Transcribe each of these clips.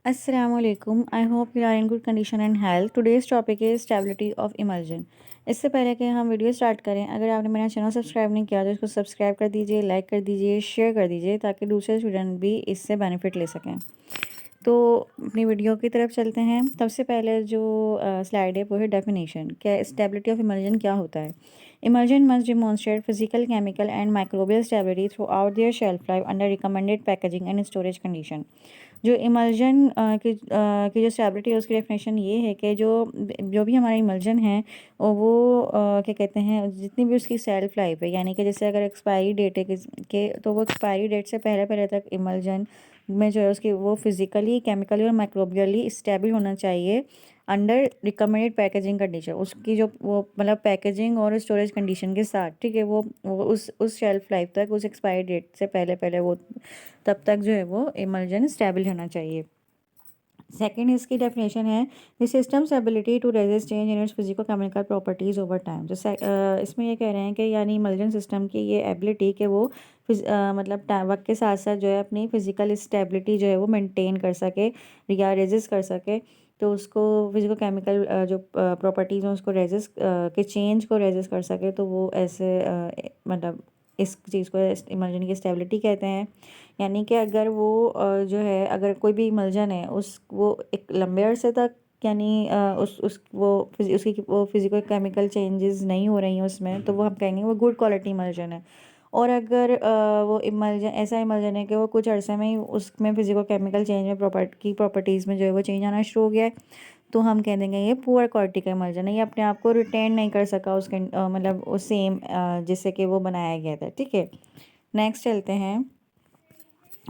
Assalamualaikum. I hope you are in good condition and health. Today's topic is stability of emulsion. इससे पहले कि हम video start करें, अगर आपने मेरा चैनल सब्सक्राइब नहीं किया तो इसको सब्सक्राइब कर दीजिए, लाइक कर दीजिए, शेयर कर दीजिए ताकि दूसरे स्टूडेंट भी इससे बेनिफिट ले सकें। तो अपनी वीडियो की तरफ चलते हैं। सबसे पहले जो स्लाइड है वो है डेफिनेशन। क्या स्टेबिलिटी ऑफ इमल्जन क्या होता है? Emulsion must demonstrate physical, chemical and microbial stability throughout their shelf life under recommended packaging and storage condition. जो इमल्जन की जो स्टेबिलिटी है उसकी डेफिनेशन ये है कि जो जो भी हमारा इमल्जन है और वो क्या कहते हैं, जितनी भी उसकी सेल्फ लाइफ है, यानी कि जैसे अगर एक्सपायरी डेट है के तो वो एक्सपायरी डेट से पहले पहले तक इमल्जन में जो है उसकी वो फिजिकली, केमिकली और माइक्रोबियली स्टेबल होना चाहिए अंडर रिकमेंडेड पैकेजिंग कंडीशन। उसकी जो वो मतलब पैकेजिंग और स्टोरेज कंडीशन के साथ, ठीक है, वो उस शेल्फ लाइफ तक, उस एक्सपायरी डेट से पहले पहले वो तब तक जो है वो इमल्जन स्टेबल होना चाहिए। सेकेंड इसकी डेफिनेशन है the system's ability to resist change in its physico chemical properties over time. जो इसमें ये कह रहे हैं कि यानी इमल्जन सिस्टम की ये एबिलिटी कि वो मतलब वक्त के साथ साथ जो है अपनी फिजिकल स्टेबिलिटी जो है वो मेंटेन कर सके या रेजिस्ट कर सके। तो उसको फिजिको केमिकल जो प्रॉपर्टीज़ हैं उसको रेजिस्ट के चेंज को रेजिस्ट कर सके, तो वो ऐसे मतलब इस चीज़ को इमल्जन की स्टेबिलिटी कहते हैं। यानी कि अगर वो जो है अगर कोई भी इमल्जन है उस वो एक लंबे अरसे तक, यानी उस वो उसकी वो फिजिकल केमिकल चेंजेस नहीं हो रही हैं उसमें, तो वो हम कहेंगे वो गुड क्वालिटी इमल्जन है। और अगर वो इमल्जन ऐसा इमल्जन है कि वो कुछ अरसे में ही उसमें फिजिकल केमिकल चेंज में प्रॉपर्टीज़ में जो है वो चेंज आना शुरू हो गया है, तो हम कह देंगे ये पुअर क्वालिटी का इमल्जन है। ये अपने आप को रिटेन नहीं कर सका उसके मतलब उस सेम जिससे कि वो बनाया गया था। ठीक है, नेक्स्ट चलते हैं।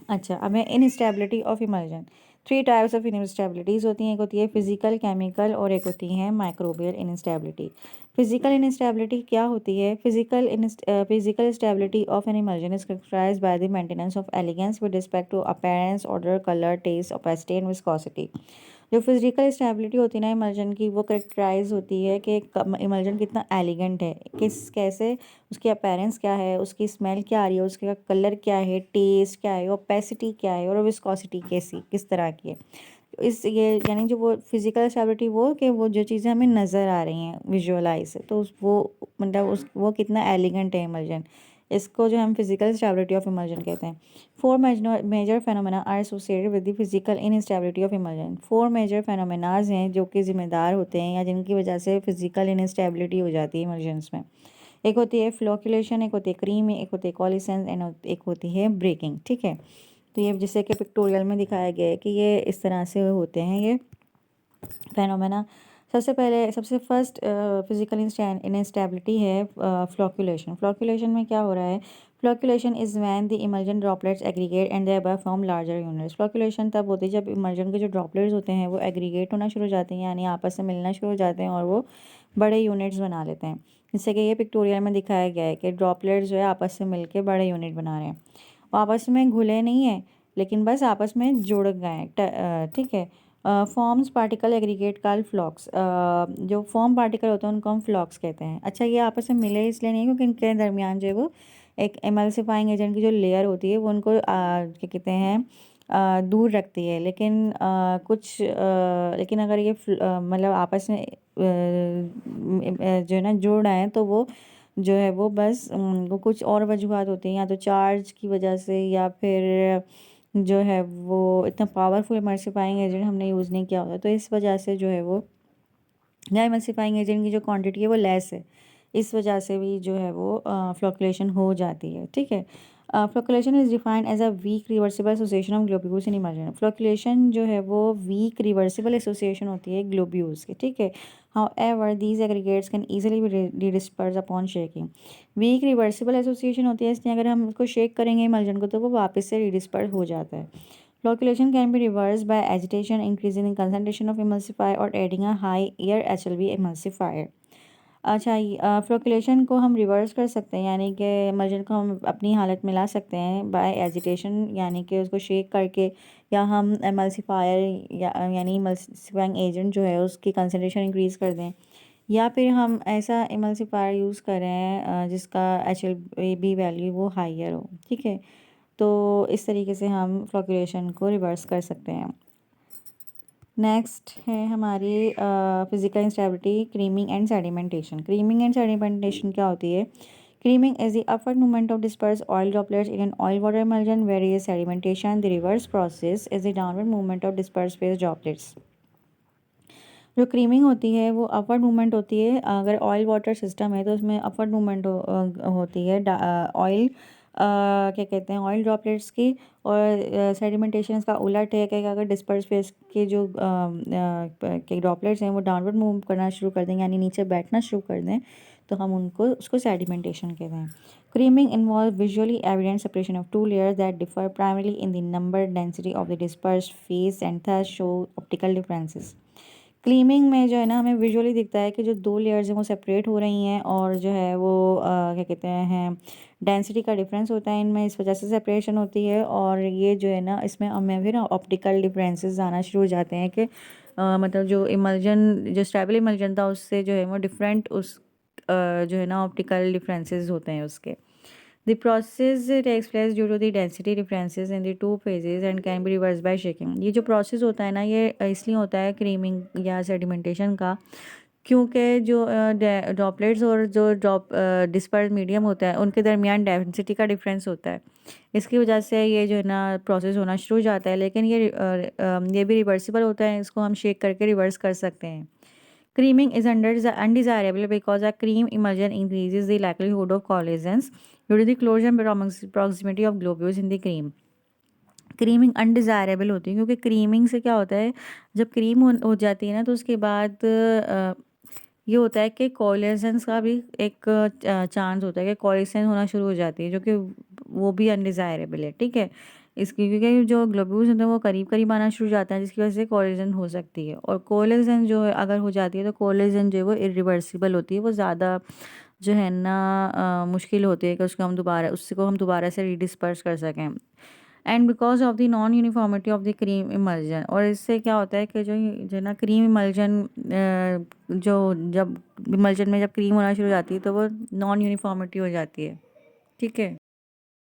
अच्छा, अब है instability of emulsion. Three types of instabilities होती हैं। एक होती है फिजिकल, केमिकल और एक होती है माइक्रोबियल इनस्टेबिलिटी। फिजिकल इनस्टेबिलिटी क्या होती है? Physical stability of an emulsion is characterized by the maintenance of elegance with respect to appearance, odour, colour, taste, opacity and viscosity. जो फिजिकल स्टेबिलिटी होती है ना इमल्जन की, वो करेक्टराइज होती है कि इमल्जन कितना एलिगेंट है, कैसे उसकी अपीयरेंस क्या है, उसकी स्मेल क्या आ रही है, उसका कलर क्या है, टेस्ट क्या है, ओपेसिटी क्या है और विस्कोसिटी कैसी किस तरह की है। इस ये यानी जो वो फिजिकल स्टेबिलिटी वो कि वो जो चीज़ें हमें नज़र आ रही हैं विजुअलाइज से, तो वो मतलब उस वो कितना एलिगेंट है इमल्जन, इसको जो हम फिजिकल स्टेबिलिटी ऑफ इमल्जन कहते हैं। Four major phenomena are associated with the physical instability of emulsion. Four major phenomenas हैं जो कि ज़िम्मेदार होते हैं या जिनकी वजह से फिजिकल इनस्टेबिलिटी हो जाती है इमल्जन्स में। एक होती है फ्लोकुलेशन, एक होती है क्रीम, एक होती है कॉलिसेंस एंड एक होती है ब्रेकिंग। ठीक है, तो ये जैसे कि पिक्टोरियल में दिखाया गया है कि ये इस तरह से होते हैं ये फेनोमेना। सबसे फर्स्ट फिजिकल इनस्टेबिलिटी है फ्लोकुलेशन। फ्लोकुलेशन में क्या हो रहा है? Flocculation is when the emulsion droplets aggregate and thereby form larger units. Flocculation तब होती है जब इमल्जन के जो ड्रॉपलेट्स होते हैं वो एग्रीगेट होना शुरू हो जाते हैं, यानी आपस में मिलना शुरू हो जाते हैं और वो बड़े यूनिट्स बना लेते हैं। जैसे कि ये पिक्टोरियल में दिखाया गया है कि ड्रॉपलेट्स जो है आपस में मिल के बड़े यूनिट बना रहे हैं। वो आपस में घुले नहीं हैं, लेकिन बस आपस में जुड़ गए हैं। ठीक है, फॉर्म्स पार्टिकल एग्रीगेट कॉल्ड फ्लॉक्स। जो फॉर्म पार्टिकल होते हैं उनको हम फ्लॉक्स कहते हैं। अच्छा, ये आपस में मिले इसलिए नहीं क्योंकि इनके दरमियान जो है वो एक एमल्सिफाइंग एजेंट की जो लेयर होती है वो उनको क्या कहते हैं दूर रखती है, लेकिन लेकिन अगर ये मतलब आपस में जो है ना जुड़ रहे हैं, तो वो जो है वो बस वो कुछ और वजूहत होती हैं, या तो चार्ज की वजह से या फिर जो है वो इतना पावरफुल इमल्सिफाइंग एजेंट हमने यूज़ नहीं किया होता, तो इस वजह से जो है वो या इमल्सिफाइंग एजेंट की जो क्वांटिटी है वो लेस है, इस वजह से भी जो है वो फ्लोकुलेशन हो जाती है। ठीक है, flocculation is defined as a weak reversible association of globules in emulsion. Flocculation जो है वो वीक रिवर्सिबल एसोसिएशन होती है ग्लोब्यूल्स की। ठीक है, however these aggregates can easily be disperse upon shaking. Weak reversible association होती है, इसलिए अगर हम उसको शेक करेंगे इमल्जन को तो वो वापस से डिस्पर्स हो जाता है। Flocculation can be reversed by agitation, increasing the concentration of emulsifier or adding a high air HLB emulsifier. अच्छा, फ्लोकुलेशन को हम रिवर्स कर सकते हैं, यानी कि इमल्जन को हम अपनी हालत में ला सकते हैं बाय एजिटेशन, यानी कि उसको शेक करके, या हम एमल्सिफायर यानी इमल्सिफाइंग एजेंट जो है उसकी कंसनट्रेशन इंक्रीज़ कर दें, या फिर हम ऐसा इमल्सिफायर यूज़ करें जिसका HLB वैल्यू वो हाइयर हो। ठीक है, तो इस तरीके से हम फ्लोकुलेशन को रिवर्स कर सकते हैं। नेक्स्ट है हमारी physical instability, creaming and sedimentation. Creaming and sedimentation क्या होती है? Creaming is the upward movement of dispersed oil droplets in an oil water emulsion, whereas sedimentation, the reverse process, is the downward movement of dispersed phase droplets. जो creaming होती है वो upward movement होती है। अगर ऑयल वाटर सिस्टम है तो उसमें अपवर्ड मूवमेंट होती है ऑयल क्या कहते हैं ऑयल ड्रॉपलेट्स की। और सेडिमेंटेशन इसका उलट है कि अगर डिस्पर्स फेस के जो के ड्रॉपलेट्स हैं वो डाउनवर्ड मूव करना शुरू कर दें, यानी नीचे बैठना शुरू कर दें, तो हम उसको सेडिमेंटेशन कहते हैं। Creaming involve visually evident separation of two layers that differ primarily in the number density of the dispersed phase and thus show optical differences. Claiming में जो है ना हमें विजुअली दिखता है कि जो दो लेयर्स हैं वो सेपरेट हो रही हैं, और जो है वो क्या कहते हैं डेंसिटी का डिफरेंस होता है इनमें, इस वजह से सेपरेशन होती है। और ये जो है ना इसमें हमें फिर ऑप्टिकल डिफरेंसेस आना शुरू हो जाते हैं कि मतलब जो इमल्जन जो स्टेबल इमल्जन था उससे जो है वो डिफरेंट जो है ना ऑप्टिकल डिफरेंसेस होते हैं उसके। The process takes place due to the density differences in the two phases and can be reversed by shaking। ये जो प्रोसेस होता है ना ये इसलिए होता है क्रीमिंग या सेडिमेंटेशन का, क्योंकि जो ड्रॉपलेट्स और जो डिस्पर्स मीडियम होता है उनके दरमियान डेंसिटी का डिफरेंस होता है। इसकी वजह से ये जो है ना प्रोसेस होना शुरू हो जाता है, लेकिन ये भी रिवर्सिबल होता है, इसको हम शेक करके रिवर्स कर सकते हैं। Creaming is undesirable because a cream emulsion increases the likelihood of collisions due to the close and proximity of globules in the cream। Creaming undesirable होती है क्योंकि क्रीमिंग से क्या होता है, जब क्रीम हो जाती है ना तो उसके बाद ये होता है कि कोलिशंस का भी एक चांस होता है कि कोलिशन होना शुरू हो जाती है, जो कि वो भी अनडिज़ायरेबल है। ठीक है, इसकी क्योंकि जो ग्लोब्यूल्स होते हैं वो करीब करीब आना शुरू हो जाता है, जिसकी वजह से कोलिशन हो सकती है। और कोलिशन जो है अगर हो जाती है तो कोलिशन जो है वो इरिवर्सिबल होती है, वो ज़्यादा जो है ना मुश्किल होती है कि उसको हम दोबारा से रीडिस्पर्स कर सकें। And because of the non uniformity of the cream emulsion, और इससे क्या होता है कि जो ना क्रीम इमल्जन जो जब इमल्जन में जब क्रीम होना शुरू हो जाती है तो वो नॉन यूनिफॉर्मिटी हो जाती है। ठीक है,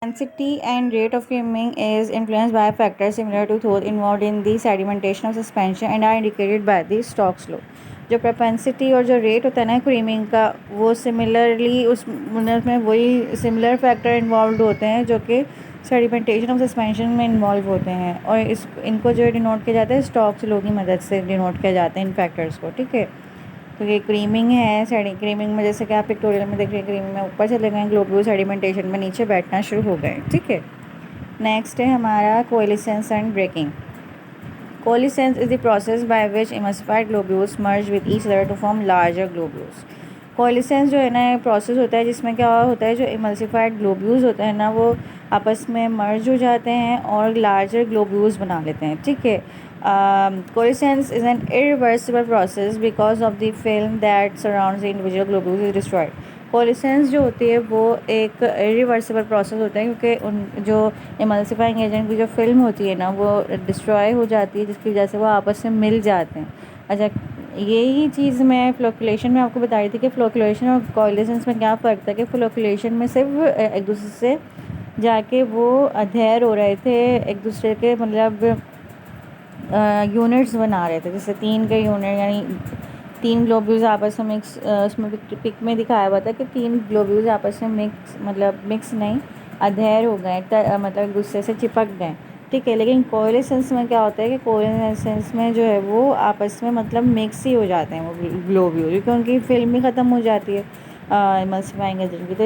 density and rate of creaming is influenced by factors similar to those involved in the sedimentation of suspension and are indicated by the Stokes law। जो प्रोपेंसिटी और जो रेट होता है ना क्रीमिंग का वो सिमिलरली उसमें वही सिमिलर फैक्टर इन्वॉल्व होते हैं जो कि सेडिमेंटेशन ऑफ सस्पेंशन में इन्वॉल्व होते हैं, और इनको जो डिनोट किया जाता है स्टोक्स लॉ की मदद से डिनोट किया जाता है इन फैक्टर्स को। ठीक है, तो ये क्रीमिंग है। क्रीमिंग में जैसे कि आप पिक्टोरियल में देख रहे हैं क्रीमिंग में ऊपर चले गए, ग्लोब्यूल सेडिमेंटेशन में नीचे बैठना शुरू हो गए। ठीक है, नेक्स्ट है हमारा coalescence and breaking. Coalescence is the process by which emulsified globules merge with each other to form larger globules. Coalescence जो है ना प्रोसेस होता है जिसमें क्या होता है, जो इमल्सिफाइड ग्लोब्यूल्स होते हैं ना वो आपस में मर्ज हो जाते हैं और लार्जर ग्लोब्यूल्स बना लेते हैं। ठीक है, coalescence is an irreversible process because of the film that surrounds the individual globules is destroyed। कोलिसेंस जो होती है वो एक इरिवर्सिबल प्रोसेस होता है क्योंकि उन जो इमल्सिफाइंग एजेंट की जो फिल्म होती है ना वो डिस्ट्रॉय हो जाती है, जिसकी वजह से वो आपस में मिल जाते हैं। अच्छा, यही चीज़ मैं फ्लोकुलेशन में आपको बता रही थी कि फ्लोकुलेशन और कोलिसेंस में क्या फ़र्क था, कि फ्लोकुलेशन में सिर्फ एक दूसरे से जाके वो अधेर हो रहे थे, एक दूसरे के मतलब यूनिट्स बना रहे थे, जैसे 3 के यूनिट यानी 3 ग्लोब्यूल्स आपस में मिक्स, उसमें पिक में दिखाया हुआ था कि 3 ग्लोब्यूल्स आपस में मिक्स नहीं अधेर हो गए, मतलब एक दूसरे से चिपक गए। ठीक है, लेकिन कोलिसेंस में क्या होता है कि कोलिसेंस में जो है वो आपस में मतलब मिक्स ही हो जाते हैं वो ग्लोब्यूल, क्योंकि उनकी फिल्म ही ख़त्म हो जाती है इमल्सिफाइंग एजेंट की, तो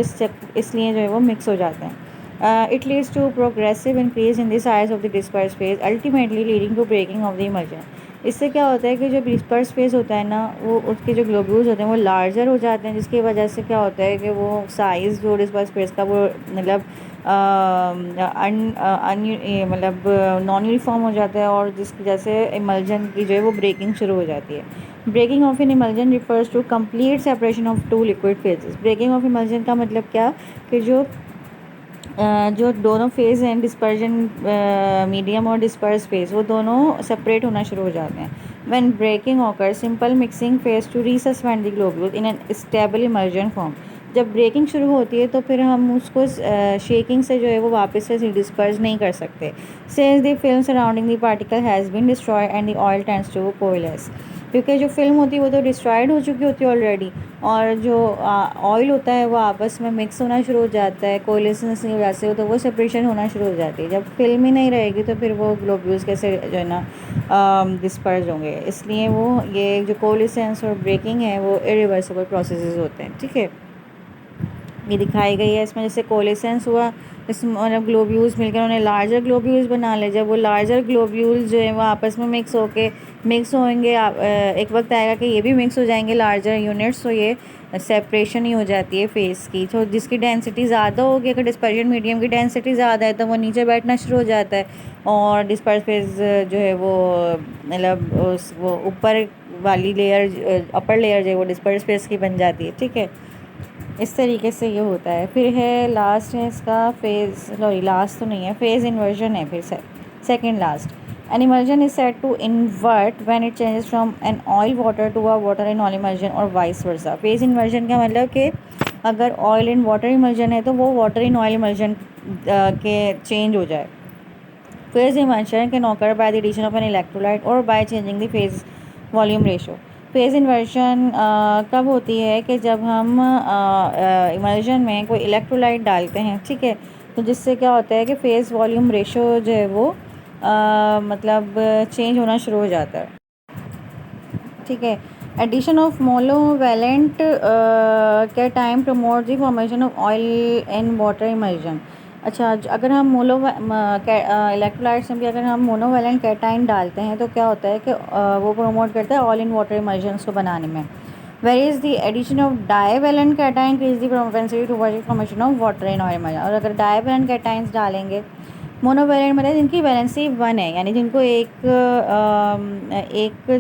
इसलिए जो है वो मिक्स हो जाते हैं। It leads to progressive increase in the size of the dispersed phase, ultimately leading to breaking of the emulsion। इससे क्या होता है कि जो डिस्पर्स फेज होता है ना वो उसके जो ग्लोब्यूल्स होते हैं वो लार्जर हो जाते हैं, जिसकी वजह से क्या होता है कि वो साइज़ जो डिस्पर्स फेज का वो मतलब मतलब नॉन यूनिफॉर्म हो जाता है, और जिसकी वजह से इमल्जन की जो है वो ब्रेकिंग शुरू हो जाती है। Breaking of an emulsion refers to complete separation of two liquid phases. Breaking of emulsion का मतलब क्या कि जो दोनों फेज़ हैं डिस्पर्जन मीडियम और डिस्पर्स फेज़ वो दोनों सेपरेट होना शुरू हो जाते हैं। When breaking occur simple mixing fails to resuspend the globule in an stable emulsion form. जब ब्रेकिंग शुरू होती है तो फिर हम उसको शेकिंग से जो है वो वापस से डिस्पर्स नहीं कर सकते। Since the film surrounding the particle has been destroyed and the oil tends to coalesce, क्योंकि जो फिल्म होती है वो तो डिस्ट्रॉयड हो चुकी होती है ऑलरेडी, और जो ऑयल होता है वो आपस में मिक्स होना शुरू हो जाता है कोलिशंस की वजह से, तो वो सेपरेशन होना शुरू हो जाती है। जब फिल्म ही नहीं रहेगी तो फिर वो ग्लोब्यूल्स कैसे जो है ना डिस्पर्स होंगे। इसलिए वो ये जो कोलिशंस और ब्रेकिंग है वो इरिवर्सिबल प्रोसेसेस होते हैं। ठीक है, ये दिखाई गई है इसमें, जैसे कोलिशंस हुआ, इस मतलब ग्लोब्यूल्स मिलकर उन्होंने लार्जर ग्लोब्यूल्स बना ले। जब वो लार्जर ग्लोब्यूल्स जो है वो आपस में मिक्स होंगे, एक वक्त आएगा कि ये भी मिक्स हो जाएंगे लार्जर यूनिट्स, तो ये सेपरेशन ही हो जाती है फेस की। तो जिसकी डेंसिटी ज़्यादा होगी, अगर डिस्पर्जन मीडियम की डेंसिटी ज़्यादा है तो वो नीचे बैठना शुरू हो जाता है, और डिस्पर्स फेस जो है वो मतलब वो ऊपर वाली लेयर, अपर लेयर जो है वो डिस्पर्स फेस की बन जाती है। ठीक है, इस तरीके से ये होता है। फिर है लास्ट है इसका फेज़, सॉरी लास्ट तो नहीं है, फेज़ इन्वर्जन है फिर से, second last. An emulsion is set to invert when it changes from an oil water to a water in oil emulsion और वाइस वर्सा। फेज़ इन्वर्जन का मतलब कि अगर ऑयल इन वाटर इमल्जन है तो वो वाटर इन ऑयल इमल्जन के change हो जाए। Phase emulsion can occur by the addition of an electrolyte और by changing the phase volume ratio. Phase inversion कब होती है कि जब हम इमल्जन में कोई इलेक्ट्रोलाइट डालते हैं। ठीक है, तो जिससे क्या होता है कि फेज़ वॉल्यूम रेशो जो है वो मतलब चेंज होना शुरू हो जाता है। ठीक है, addition of monovalent cation promote the formation of oil in water emulsion. अच्छा, अगर हम इलेक्ट्रोलाइट्स में भी अगर हम मोनोवैलेंट कैटायन डालते हैं तो क्या होता है कि वो प्रमोट करता है ऑयल इन वाटर इमल्जन्स को बनाने में। Whereas the addition of divalent cation increase the propensity towards formation of water in oil emulsion. और अगर डाईवैलेंट कैटायंस डालेंगे, मोनोवैलेंट मतलब जिनकी वैलेंसी 1 है, यानी जिनको एक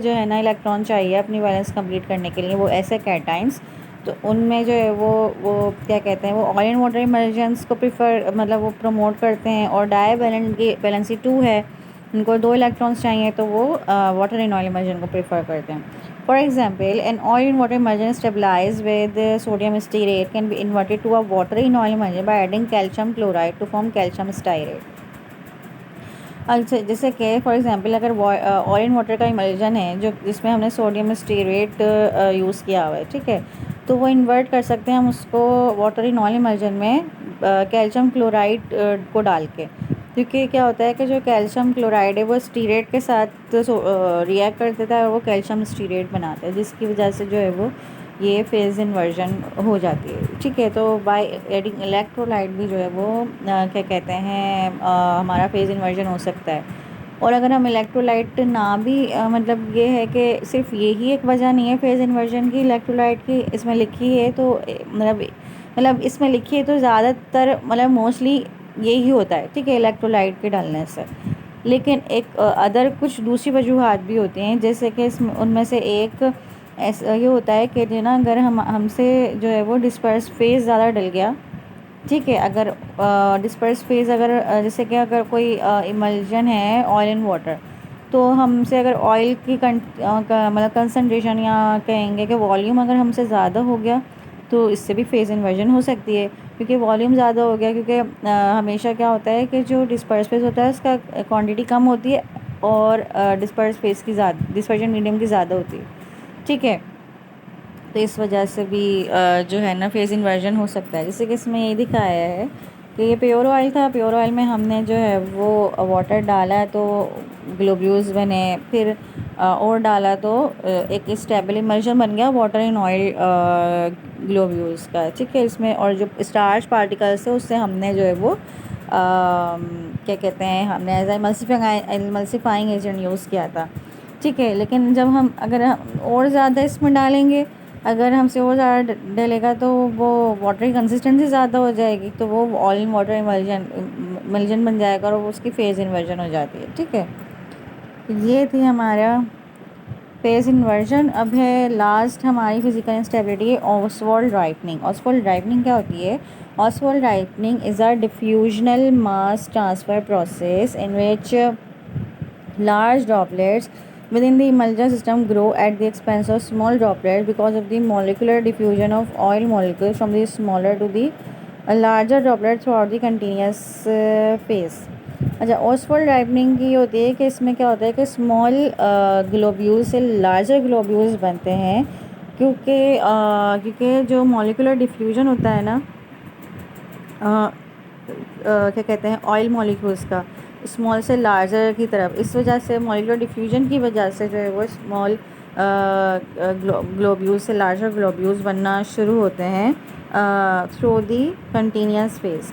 जो है ना इलेक्ट्रॉन चाहिए अपनी वैलेंस कंप्लीट करने के लिए, वो ऐसे कैटाइंस, तो उनमें जो है वो क्या कहते हैं, वो ऑयल एंड वाटर इमल्जन्स को प्रीफर मतलब वो प्रमोट करते हैं। और डाईवैलेंट की वैलेंसी 2 है, उनको 2 इलेक्ट्रॉन्स चाहिए, तो वो वाटर इन ऑयल इमल्जन को प्रीफर करते हैं। For example, an oil in water emulsion stabilize with sodium stearate can be inverted to a water in oil emulsion by adding calcium chloride to form calcium stearate. अच्छा, जैसे कि for example अगर oil and water का emulsion है जो जिसमें हमने sodium stearate use किया हुआ है। ठीक है, तो वो इन्वर्ट कर सकते हैं हम उसको वाटर इन ऑयल इमल्जन में कैल्शियम क्लोराइड को डाल के, क्योंकि क्या होता है कि जो कैल्शियम क्लोराइड है वो स्टीरेट के साथ रिएक्ट कर देता है और वो कैल्शियम स्टीरेट बनाता है, जिसकी वजह से जो है वो ये फेज़ इन्वर्जन हो जाती है। ठीक है, तो बाय एडिंग इलेक्ट्रोलाइट भी जो है वो क्या कहते हैं हमारा फेज़ इन्वर्जन हो सकता है। और अगर हम इलेक्ट्रोलाइट ना भी मतलब ये है कि सिर्फ यही एक वजह नहीं है फेज़ इन्वर्जन की इलेक्ट्रोलाइट की इसमें लिखी है, तो मतलब इसमें लिखी है तो ज़्यादातर मतलब मोस्टली यही होता है। ठीक है, इलेक्ट्रोलाइट के डालने से, लेकिन एक अदर कुछ दूसरी वजूहत भी होती हैं, जैसे कि इसमें उनमें से एक ऐसा ये होता है कि जो ना अगर हमसे जो है वो डिस्पर्स फेज़ ज़्यादा डल गया। ठीक है, अगर डिस्पर्स फेज़ अगर जैसे कि अगर कोई इमल्जन है ऑयल एंड वाटर, तो हमसे अगर ऑयल की मतलब कंसनट्रेशन या कहेंगे कि वॉल्यूम अगर हमसे ज़्यादा हो गया तो इससे भी फेज़ इन्वर्जन हो सकती है, क्योंकि वॉल्यूम ज़्यादा हो गया। क्योंकि हमेशा क्या होता है कि जो डिस्पर्स फेज़ होता है उसका क्वांटिटी कम होती है और डिस्पर्स फेज़ की डिस्पर्जन मीडियम की ज़्यादा होती है। ठीक है, तो इस वजह से भी जो है ना फेज़ इन्वर्जन हो सकता है। जैसे कि इसमें ये दिखाया है कि ये प्योर ऑयल था, प्योर ऑयल में हमने जो है वो वाटर डाला तो ग्लोब्यूल्स बने, फिर और डाला तो एक स्टेबल इमल्जन बन गया वाटर इन ऑयल ग्लोब्यूल्स का। ठीक है, इसमें और जो स्टार्च पार्टिकल्स है उससे हमने जो है वो क्या कहते हैं हमने एज इमल्सिफाइंग एजेंट यूज़ किया था। ठीक है, लेकिन जब हम अगर हम और ज़्यादा इसमें डालेंगे, अगर हमसे और ज़्यादा डलेगा तो वो वाटर की कंसिस्टेंसी ज़्यादा हो जाएगी, तो वो ऑयल इन वाटर इमल्जन बन जाएगा और उसकी फेज़ इन्वर्जन हो जाती है। ठीक है, ये थी हमारा फेज़ इन्वर्जन। अब है लास्ट हमारी physical instability, Ostwald ripening. Ostwald ripening क्या होती है? Ostwald ripening is a diffusional mass transfer process in which large droplets within the emulsion system grow at the expense of small droplets because of the molecular diffusion of oil molecules from the smaller to the larger droplet throughout the continuous phase. अच्छा, ऑसफोल्ड ripening की होती है कि इसमें क्या होता है कि स्मॉल ग्लोब्यूल्स से लार्जर ग्लोब्यूल्स बनते हैं, क्योंकि जो मॉलिकुलर डिफ्यूजन होता है ना, क्या कहते हैं, ऑयल मॉलिक्यूल्स का स्मॉल से लार्जर की तरफ, इस वजह से मॉलिकुलर डिफ्यूजन की वजह से जो है वो स्मॉल ग्लोब्यूल्स से लार्जर ग्लोब्यूल्स बनना शुरू होते हैं थ्रू दी कंटीन्यूस फेस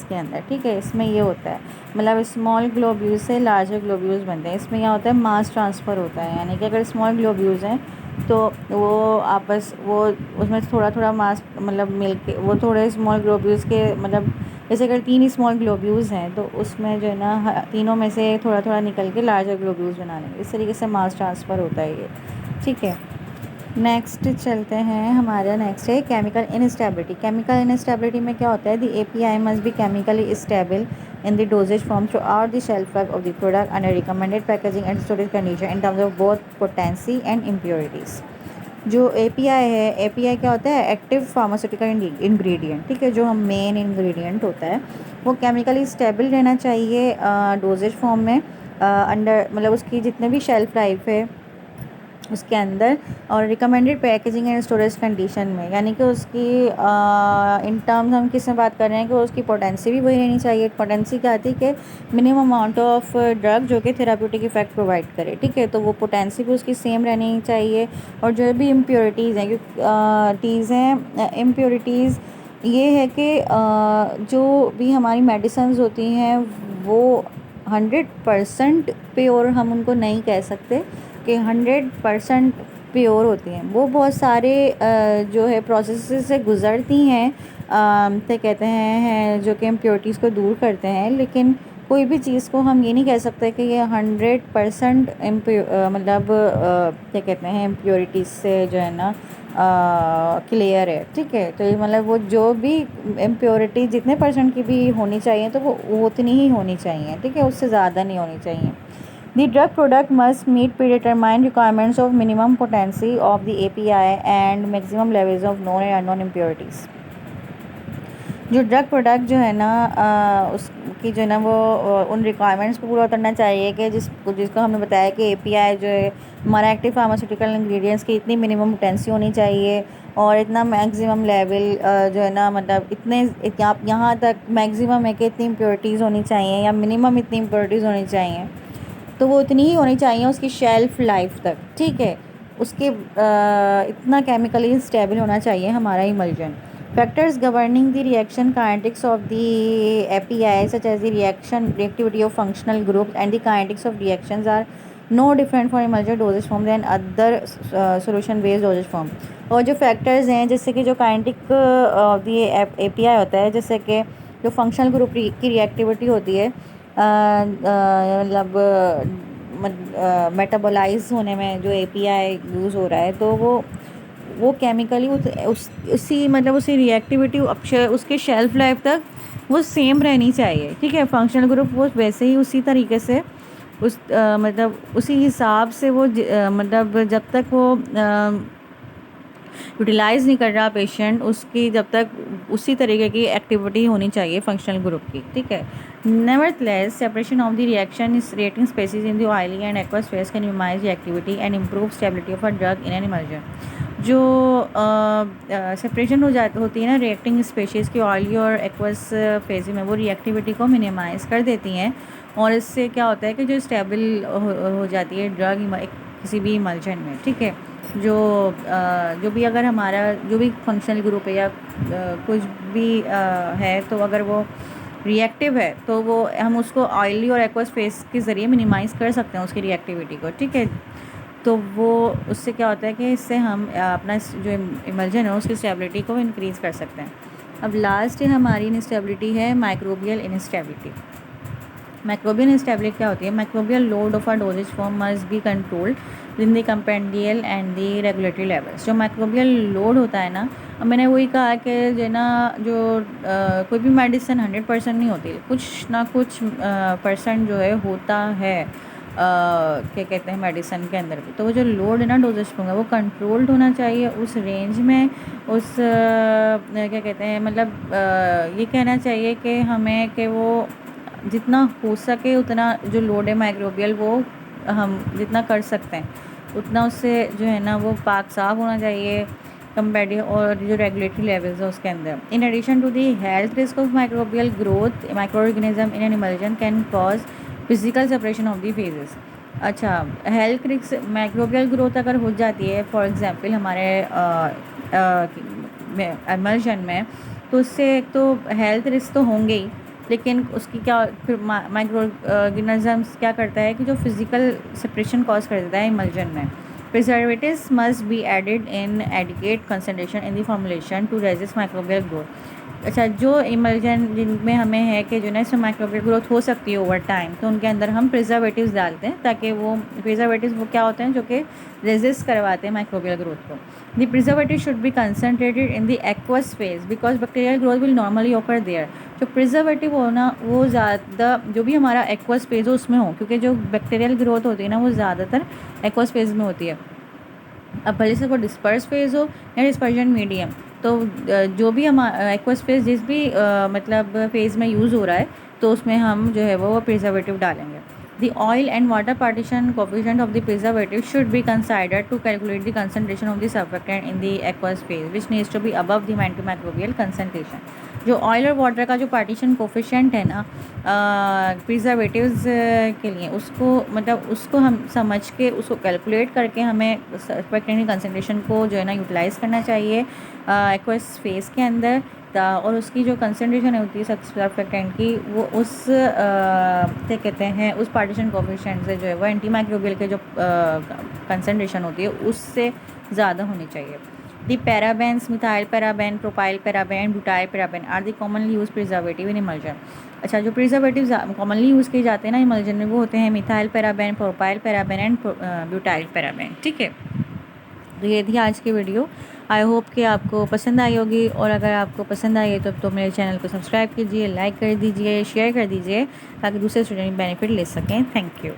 के अंदर। ठीक है, इसमें ये होता है, मतलब स्मॉल ग्लोब्यूल्स से लार्जर ग्लोब्यूल्स बनते हैं। इसमें क्या होता है, मास ट्रांसफ़र होता है, यानी कि अगर स्मॉल ग्लोब्यूल्स हैं तो वो आपस वो उसमें थोड़ा थोड़ा मास मतलब मिल के वो थोड़े स्मॉल ग्लोब्यूल्स के मतलब जैसे अगर 3 स्मॉल ग्लोब्यूल्स हैं तो उसमें जो है ना तीनों में से थोड़ा थोड़ा निकल के लार्जर ग्लोब्यूल्स बना लेंगे। इस तरीके से मास ट्रांसफ़र होता है ये। ठीक है, नेक्स्ट चलते हैं, हमारा नेक्स्ट है केमिकल इनस्टेबिलिटी। केमिकल इनस्टेबिलिटी में क्या होता है, the API must be chemically stable in the dosage form throughout the shelf life of the product under recommended packaging and storage condition in terms of both potency and impurities। जो API है, API क्या होता है, active pharmaceutical ingredient. ठीक है, जो हम main ingredient होता है वो केमिकली स्टेबल रहना चाहिए डोजेज फॉर्म में अंडर मतलब उसकी जितने भी शेल्फ लाइफ है उसके अंदर, और recommended packaging and storage condition में, यानी कि उसकी इन टर्म्स हम किस में बात कर रहे हैं कि उसकी पोटेंसी भी वही रहनी चाहिए। पोटेंसी क्या आती है कि मिनिमम अमाउंट ऑफ ड्रग जो कि थेराप्यूटिक इफेक्ट प्रोवाइड करे। ठीक है, तो वो पोटेंसी भी उसकी सेम रहनी चाहिए। और जो भी इम्प्योरिटीज़ हैं इम्प्योरिटीज़ ये है कि जो भी हमारी मेडिसिन होती हैं वो 100% प्योर हम उनको नहीं कह सकते कि 100% प्योर होती हैं। वो बहुत सारे जो है प्रोसेस से गुज़रती हैं, तो कहते हैं जो कि इम्प्योरिटीज़ को दूर करते हैं। लेकिन कोई भी चीज़ को हम ये नहीं कह सकते कि ये 100% मतलब क्या कहते हैं इम्प्योरिटीज़ से जो है ना क्लियर है। ठीक है, तो ये मतलब वो जो भी इम्प्योरिटी जितने परसेंट की भी होनी चाहिए तो वो उतनी ही होनी चाहिए। ठीक है, उससे ज़्यादा नहीं होनी चाहिए। The drug product must meet predetermined requirements of minimum potency of the API and maximum levels of known and unknown impurities। जो ड्रग प्रोडक्ट जो है ना उसकी जो है ना वो उन रिक्वायरमेंट्स को पूरा करना चाहिए कि जिसको हमने बताया कि API जो है हमारा एक्टिव फार्मास्यूटिकल इंग्रेडिएंट्स की इतनी मिनिमम पोटेंसी होनी चाहिए और इतना मैक्सिमम लेवल जो है ना मतलब इतने यहाँ तक मैक्सिमम है कि इतनी इम्प्योरिटीज़ होनी चाहिए या मिनिमम इतनी इम्प्योरिटीज़ होनी चाहिए, तो वो उतनी ही होनी चाहिए उसकी शेल्फ लाइफ तक। ठीक है, उसके इतना केमिकली स्टेबल होना चाहिए हमारा emulsion. Factors governing the reaction kinetics of the API such as the reactivity of functional groups and the kinetics of reactions are no different for emulsion dosage form than other solution based dosage form. और जो factors हैं जैसे कि जो kinetic of the API होता है, जैसे कि जो फंक्शनल ग्रुप की रिएक्टिविटी होती है मतलब मेटाबोलाइज होने में जो API यूज़ हो रहा है, तो वो केमिकली उसी मतलब उसी रिएक्टिविटी उसके शेल्फ लाइफ तक वो सेम रहनी चाहिए। ठीक है, फंक्शनल ग्रुप वो वैसे ही उसी तरीके से मतलब उसी हिसाब से वो मतलब जब तक वो यूटिलाइज़ नहीं कर रहा पेशेंट उसकी जब तक उसी तरीके की एक्टिविटी होनी चाहिए फंक्शनल ग्रुप की। ठीक है, nevertheless separation of the reaction is rating species in the oily and aqueous phase can minimize the activity and improve stability of a drug in an emulsion. जो सेपरेशन होती है ना reacting species की oily और aqueous phase में, वो reactivity को minimise कर देती हैं और इससे क्या होता है कि जो स्टेबल हो जाती है ड्रग किसी भी इमल्जन में। ठीक है, जो भी अगर हमारा जो भी फंक्शनल ग्रुप है या कुछ भी है, तो अगर वो रिएक्टिव है तो वो हम उसको ऑयली और एक्वस फेस के ज़रिए मिनिमाइज़ कर सकते हैं उसकी रिएक्टिविटी को। ठीक है, तो वो उससे क्या होता है कि इससे हम अपना जो इमल्जन है उसकी स्टेबिलिटी को इंक्रीज़ कर सकते हैं। अब लास्ट हमारी इंस्टेबिलिटी है माइक्रोबियल इंस्टेबिलिटी। माइक्रोबियल इंस्टेबिलिटी क्या होती है? Microbial load of a dosage form must be controlled in the compendial and the regulatory levels. जो माइक्रोबियल लोड होता है ना, अब मैंने वही कहा कि जो है ना जो कोई भी मेडिसिन 100% नहीं होती, कुछ ना कुछ परसेंट जो है होता है क्या कहते हैं मेडिसिन के अंदर भी। तो वो जो लोड है ना डोजेज होगा वो कंट्रोल्ड होना चाहिए उस रेंज में, उस क्या कहते हैं मतलब ये कहना चाहिए कि हमें कि वो जितना हो सके उतना जो लोड है माइक्रोबियल वो हम जितना कर सकते हैं उतना उससे जो है ना वो पाक साफ होना चाहिए कंपेटिव और जो रेगुलेटरी लेवल्स है उसके अंदर। In addition to the health risk of microbial growth micro organism in an emulsion can cause physical separation of the phases. अच्छा, हेल्थ रिस्क माइक्रोबियल ग्रोथ अगर हो जाती है फॉर एग्जांपल हमारे इमल्जन में, तो उससे एक तो हेल्थ रिस्क तो होंगे ही, लेकिन उसकी क्या फिर माइक्रो ऑर्गेनिजम्स क्या करता है कि जो फिजिकल सेपरेशन कॉज कर देता है इमल्जन में। Preservatives must be added in adequate concentration in the formulation to resist microbial growth. अच्छा, जो इमल्जन जिनमें हमें है कि जो ना इसमें माइक्रोबियल ग्रोथ हो सकती है ओवर टाइम, तो उनके अंदर हम प्रिजर्वेटिव्स डालते हैं ताकि वो प्रिजर्वेटिव्स वो क्या होते हैं जो कि रेजिस्ट करवाते हैं माइक्रोबियल ग्रोथ को। The preservative should be concentrated in the aqueous phase because bacterial growth will normally occur there. जो प्रिजर्वेटिव हो ना वो ज़्यादा जो भी हमारा एक्वस फेज हो उसमें हो, क्योंकि जो बैक्टीरियल ग्रोथ होती है ना वो ज़्यादातर एक्वस फेज में होती है। अब भले से वो डिस्पर्स फेज हो या डिस्पर्जन मीडियम, तो जो भी हम एक्वस फेज जिस भी मतलब फेज़ में यूज़ हो रहा है तो उसमें हम जो है वो प्रिजर्वेटिव डालेंगे। The oil and water partition coefficient of the preservative should be considered to calculate the concentration of the surfactant in the aqueous phase which needs to be above the antimicrobial concentration. जो oil और water का जो partition coefficient है ना preservatives के लिए, उसको मतलब उसको हम समझ के उसको कैलकुलेट करके हमें सर्फेक्टेंट कंसंट्रेशन को जो है ना यूटिलाइज़ करना चाहिए एक्वस फेज के अंदर। और उसकी जो कंसंट्रेशन होती है सर्फेक्टेंट की वो उस क्या कहते हैं उस पार्टीशन कोफिशिएंट से जो है वो एंटीमाइक्रोबियल के जो कंसंट्रेशन होती है उससे ज़्यादा होनी चाहिए। The parabens, methyl paraben, propyl paraben, butyl paraben are the commonly used preservative in emulsion। अच्छा, जो प्रिजर्वेटिव कॉमनली यूज़ किए जाते हैं ना इमल्जन में वो होते हैं methyl paraben, propyl paraben and butyl paraben. ठीक है, तो ये थी आज की वीडियो। आई होप कि आपको पसंद आई होगी, और अगर आपको पसंद आई है तो मेरे चैनल को सब्सक्राइब कीजिए, लाइक कर दीजिए, शेयर कर दीजिए ताकि दूसरे स्टूडेंट बेनिफिट ले सकें। Thank you.